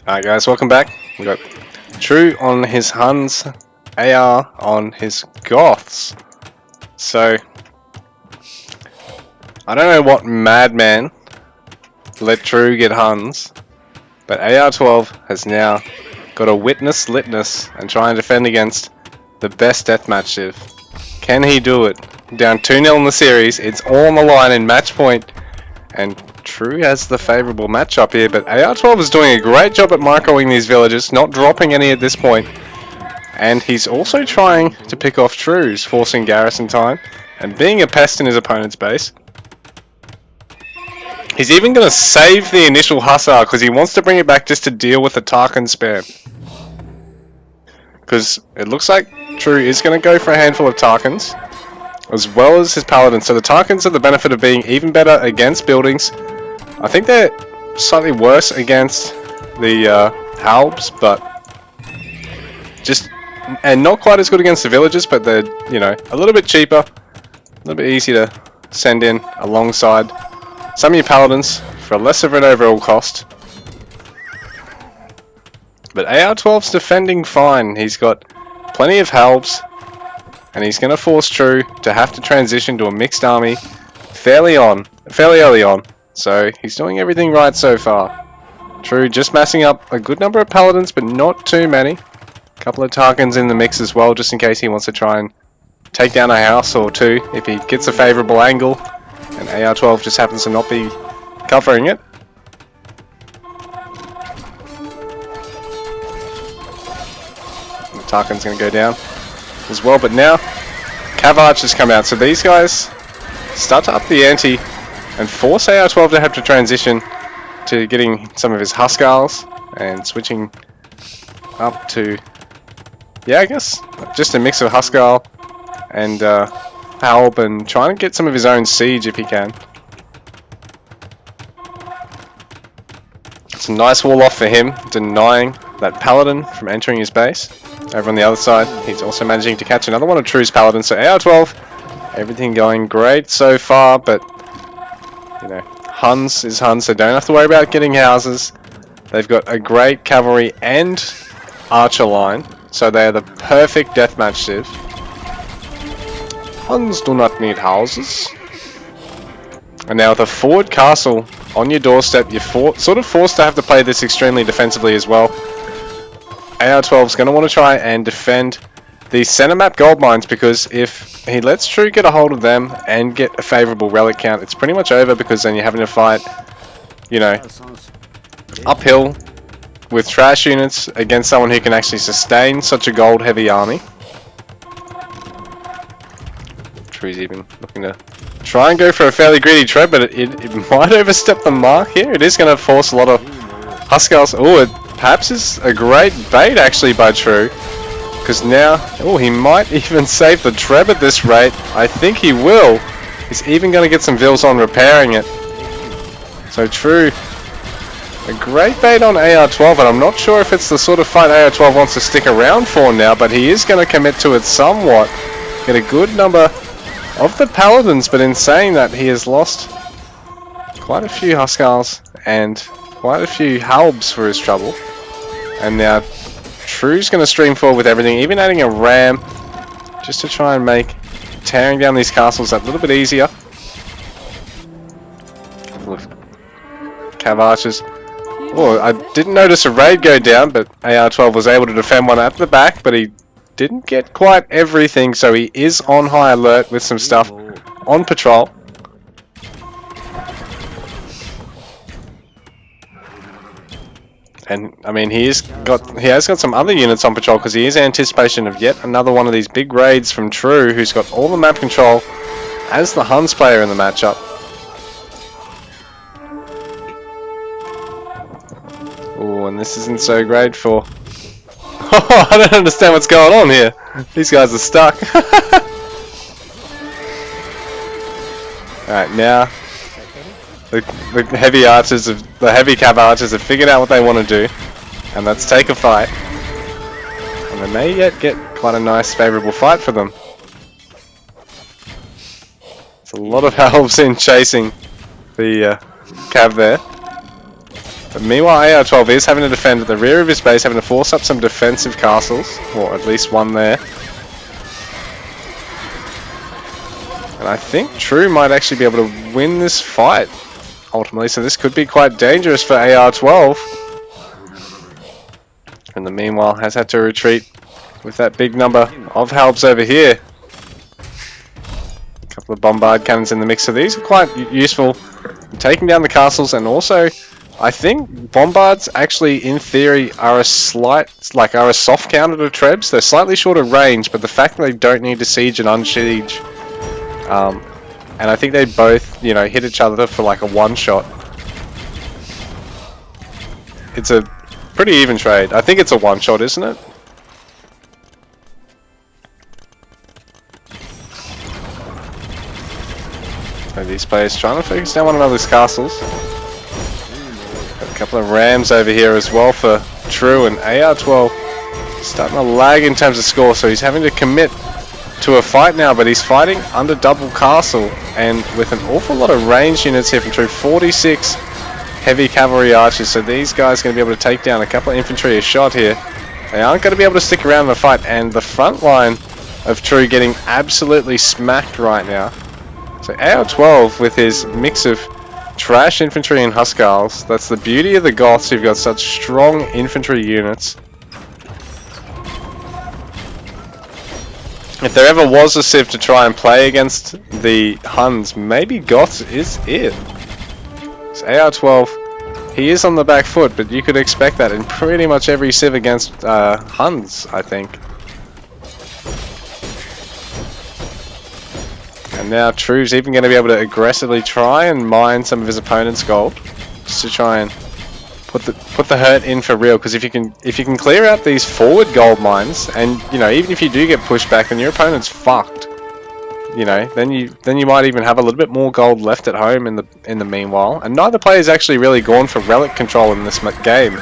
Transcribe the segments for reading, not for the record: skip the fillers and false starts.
Alright guys, welcome back. We got True on his Huns, AR on his Goths. So, I don't know what madman let True get Huns, but AR12 has now got a witness litness and try and defend against the best deathmatch Civ. Can he do it? Down 2-0 in the series, it's all on the line in match point, and True has the favourable matchup here, but AR12 is doing a great job at microing these villages, not dropping any at this point. And he's also trying to pick off True's, forcing garrison time, and being a pest in his opponent's base. He's even going to save the initial Hussar, because he wants to bring it back just to deal with the Tarkin spam. Because it looks like True is going to go for a handful of Tarkins, as well as his Paladins. So the Tarkins have the benefit of being even better against buildings. I think they're slightly worse against the Halbs, but and not quite as good against the villagers, but they're, you know, a little bit cheaper, a little bit easier to send in alongside some of your Paladins for less of an overall cost. But AR12's defending fine. He's got plenty of Halbs, and he's going to force True to have to transition to a mixed army fairly early on. So he's doing everything right so far. True just massing up a good number of Paladins, but not too many. A couple of Tarkins in the mix as well, just in case he wants to try and take down a house or two if he gets a favourable angle, and AR12 just happens to not be covering it. And the Tarkin's going to go down as well, but now Cav Archers come out, so these guys start to up the ante and force AR12 to have to transition to getting some of his Huskars and switching up to, yeah, I guess just a mix of Huskar and Halb, and trying to get some of his own siege if he can. It's a nice wall off for him, denying that Paladin from entering his base. Over on the other side, he's also managing to catch another one of True's Paladins. So AR12, everything going great so far, but you know, Huns is Huns, so don't have to worry about getting houses. They've got a great cavalry and archer line, so they are the perfect deathmatch Civ. Huns do not need houses. And now with a forward castle on your doorstep, you're sort of forced to have to play this extremely defensively as well. AR12 is going to want to try and defend these center map gold mines, because if he lets True get a hold of them and get a favourable relic count, it's pretty much over, because then you're having to fight, you know, uphill with trash units against someone who can actually sustain such a gold heavy army. True's even looking to try and go for a fairly greedy trade, but it might overstep the mark here. It is going to force a lot of Huskars. Oh, it perhaps is a great bait actually by True, because now, oh, he might even save the Treb at this rate. I think he will. He's even going to get some Vils on repairing it. So True, a great bait on AR12, and I'm not sure if it's the sort of fight AR12 wants to stick around for now, but he is going to commit to it somewhat. Get a good number of the Paladins, but in saying that, he has lost quite a few Huskars and quite a few Halbs for his trouble. And now True's going to stream forward with everything, even adding a ram, just to try and make tearing down these castles that little bit easier. Cav Archers. Oh, I didn't notice a raid go down, but AR12 was able to defend one at the back, but he didn't get quite everything, so he is on high alert with some stuff on patrol. And I mean, he has got some other units on patrol, because he is in anticipation of yet another one of these big raids from True, who's got all the map control as the Huns player in the matchup. Oh, and this isn't so great for... Oh, I don't understand what's going on here. These guys are stuck. Alright, now the heavy archers, the heavy Cav Archers have figured out what they want to do, and that's take a fight. And they may yet get quite a nice, favourable fight for them. There's a lot of Halbs in chasing the Cav there. But meanwhile, AR12 is having to defend at the rear of his base, having to force up some defensive castles, or at least one there. And I think True might actually be able to win this fight, ultimately, so this could be quite dangerous for AR12. In the meanwhile, has had to retreat with that big number of halbs over here. A couple of bombard cannons in the mix, so these are quite useful in taking down the castles, and also I think bombards actually, in theory, are a soft counter to trebs. They're slightly shorter range, but the fact that they don't need to siege and unsiege, and I think they both, you know, hit each other for like a one-shot. It's a pretty even trade. I think it's a one-shot, isn't it? So these players trying to focus down one another's castles. Got a couple of rams over here as well for True, and AR12 starting to lag in terms of score, so he's having to commit to a fight now, but he's fighting under double castle and with an awful lot of ranged units here from True. 46 heavy cavalry archers, so these guys are going to be able to take down a couple of infantry a shot here. They aren't going to be able to stick around in the fight, and the front line of True getting absolutely smacked right now. So AR12 with his mix of trash infantry and Huskarls. That's the beauty of the Goths, who've got such strong infantry units. If there ever was a civ to try and play against the Huns, maybe Goths is it. So AR12, he is on the back foot, but you could expect that in pretty much every civ against Huns, I think. And now True's even going to be able to aggressively try and mine some of his opponent's gold, just to try and put the hurt in for real. Because if you can clear out these forward gold mines, and you know, even if you do get pushed back, then your opponent's fucked. You know, then you might even have a little bit more gold left at home in the meanwhile. And neither player's actually really gone for relic control in this game.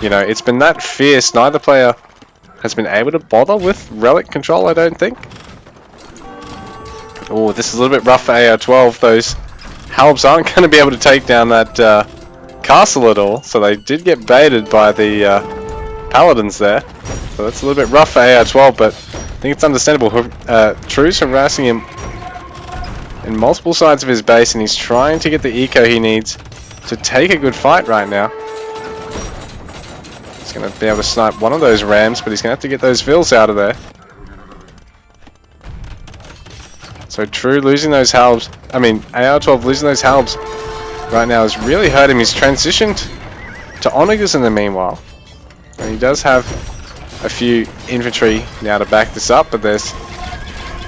You know, it's been that fierce. Neither player has been able to bother with relic control, I don't think. Oh, this is a little bit rough for AR12. Those halbs aren't going to be able to take down that castle at all, so they did get baited by the paladins there. So that's a little bit rough for AR12, but I think it's understandable. True's harassing him in multiple sides of his base, and he's trying to get the eco he needs to take a good fight right now. He's going to be able to snipe one of those rams, but he's going to have to get those vills out of there. So True losing those halbs, I mean AR12 losing those halbs right now has really hurt him. He's transitioned to onagers in the meanwhile, and he does have a few infantry now to back this up, but there's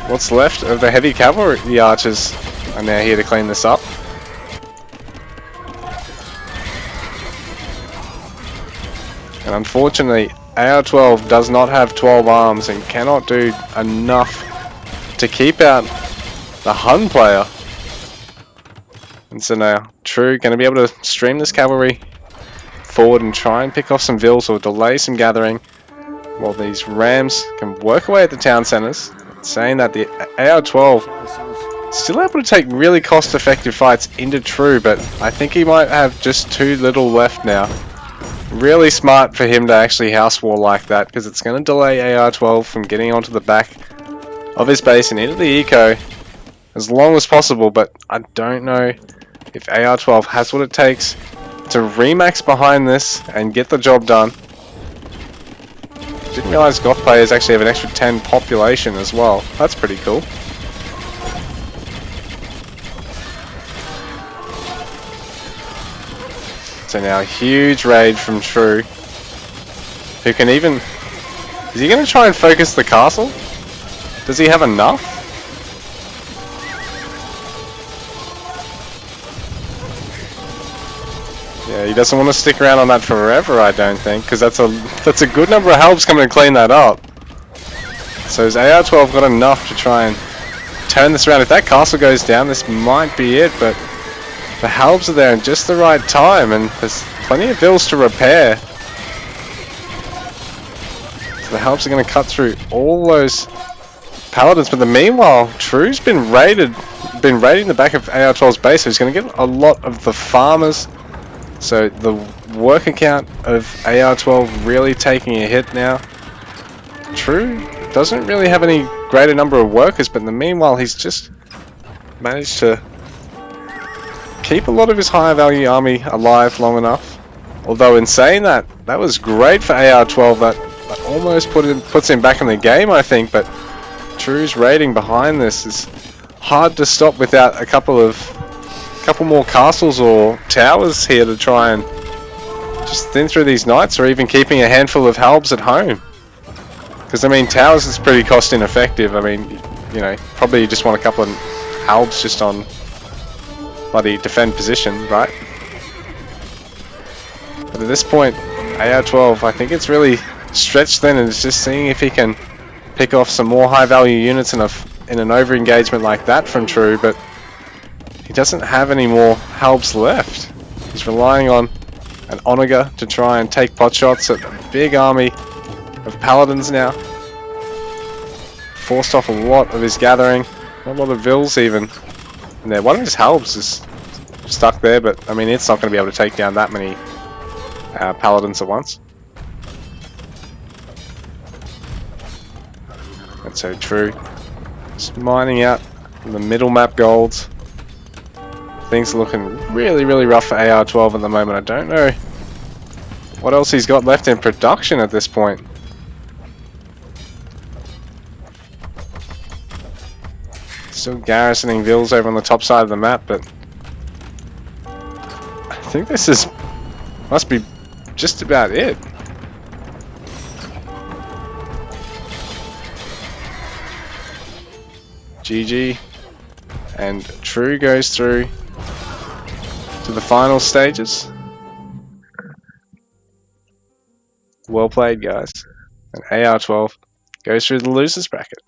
what's left of the heavy cavalry. The archers are now here to clean this up. And unfortunately AR12 does not have 12 arms and cannot do enough to keep out the Hun player. And so now True going to be able to stream this cavalry forward and try and pick off some vills or delay some gathering, while these rams can work away at the town centers. Saying that the AR12 still able to take really cost-effective fights into True, but I think he might have just too little left now. Really smart for him to actually house war like that, because it's going to delay AR12 from getting onto the back of his base and into the eco as long as possible. But I don't know if AR12 has what it takes to remax behind this and get the job done. Didn't realize Goth players actually have an extra 10 population as well. That's pretty cool. So now huge raid from True, who can even... Is he going to try and focus the castle? Does he have enough? Yeah, he doesn't want to stick around on that forever, I don't think, because that's a good number of halbs coming to clean that up. So has AR12 got enough to try and turn this around? If that castle goes down, this might be it, but the halbs are there in just the right time, and there's plenty of vills to repair. So the halbs are going to cut through all those paladins, but meanwhile, True's been raiding the back of AR12's base, so he's going to get a lot of the farmers So the work account of AR12 really taking a hit now. True, doesn't really have any greater number of workers, but in the meanwhile he's just managed to keep a lot of his higher value army alive long enough. Although in saying that, that was great for AR12. That almost puts him back in the game, I think. But True's raiding behind this is hard to stop without a couple more castles or towers here to try and just thin through these knights, or even keeping a handful of halbs at home. Because I mean, towers is pretty cost ineffective. I mean, you know, probably you just want a couple of halbs just on bloody defend position, right? But at this point, AR12, I think it's really stretched thin, and it's just seeing if he can pick off some more high value units in an over engagement like that from True, but he doesn't have any more halbs left. He's relying on an Onager to try and take pot shots at a big army of paladins now. Forced off a lot of his gathering, a lot of vills even. And there, one of his halbs is stuck there, but I mean it's not going to be able to take down that many paladins at once. And so True, just mining out the middle map golds. Things are looking really, really rough for AR12 at the moment. I don't know what else he's got left in production at this point. Still garrisoning vills over on the top side of the map, but I think this must be just about it. GG, and True goes through to the final stages. Well played, guys. And AR12 goes through the losers bracket.